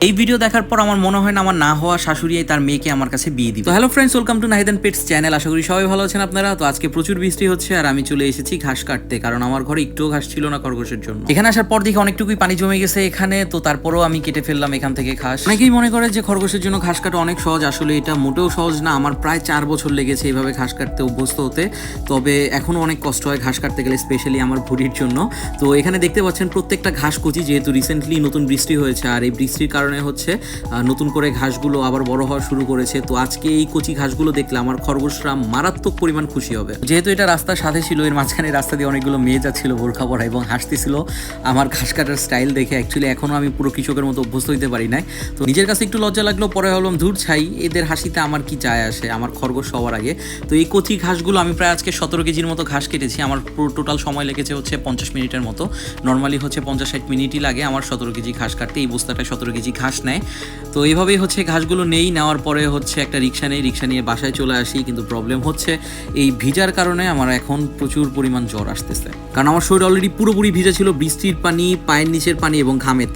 এই ভিডিও দেখার পর আমার মনে হয় না আমার না হওয়া শাশুড়িই তার মেয়েকে আমার কাছে বিয়ে দিবে। তো hello friends, welcome to Nahid and pets channel. আশা করি সবাই ভালো আছেন আপনারা। তো আজকে প্রচুর বৃষ্টি হচ্ছে আর আমি চলে এসেছি ঘাস কাটতে, কারণ আমার ঘরে একটুও ঘাস ছিল না খরগোশের জন্য। এখানে আসার পর দেখি অনেকটুকুই পানি জমে গেছে এখানে, তো তারপরেও আমি কেটে ফেললাম এখান থেকে ঘাস। অনেকেই মনে করে যে খরগোশের জন্য ঘাস কাটা অনেক সহজ, আসলে এটা মোটেও সহজ না। আমার প্রায় 4 বছর লেগেছে এইভাবে ঘাস কাটতে অভ্যস্ত হতে, তবে এখনো অনেক কষ্ট হয় ঘাস কাটতে গেলে, স্পেশালি আমার ভুঁড়ির জন্য। তো এখানে দেখতে পাচ্ছেন প্রত্যেকটা ঘাস কচি, যেহেতু রিসেন্টলি নতুন বৃষ্টি হয়েছে আর এই বৃষ্টির কারণে হচ্ছে নতুন করে ঘাসগুলো আবার বড় হওয়া শুরু করেছে। তো আজকে এই কচি ঘাসগুলো দেখলে আমার খরগোশরা মারাত্মক পরিমাণ খুশি হবে। যেহেতু এটা রাস্তার সাথে ছিল, এর মাঝখানে রাস্তা দিয়ে অনেকগুলো মেয়ে যাচ্ছিল বোরখা পরা এবং হাসতেছিল আমার ঘাস কাটার স্টাইল দেখে। অ্যাকচুয়ালি এখনও আমি পুরো কৃষকের মতো অভ্যস্ত হইতে পারি নাই, তো নিজের কাছে একটু লজ্জা লাগলো। পরে ভাবলাম ধুর ছাই, এদের হাসিতে আমার কি যায় আসে, আমার খরগোশ সবার আগে। তো এই কচি ঘাসগুলো আমি প্রায় আজকে 17 কেজির মতো ঘাস কেটেছি। আমার পুরো টোটাল সময় লেগেছে হচ্ছে 50 মিনিটের মতো। নর্মালি হচ্ছে 50-60 মিনিটই লাগে আমার 17 কেজি ঘাস কাটতে। এই বস্তাটায় 17 কেজি ঘাস নেয়। তো এইভাবেই হচ্ছে ঘাসগুলো নেওয়ার পরে হচ্ছে একটা রিক্সা নিয়ে বাসায় চলে আসি। কিন্তু প্রবলেম হচ্ছে এই ভিজার কারণে আমার এখন প্রচুর পরিমাণ জ্বর আসতেছে, কারণ আমার শরীর অলরেডি পুরোপুরি ভিজা ছিল বৃষ্টির পানি, পায়ের নিচের পানি এবং ঘামের।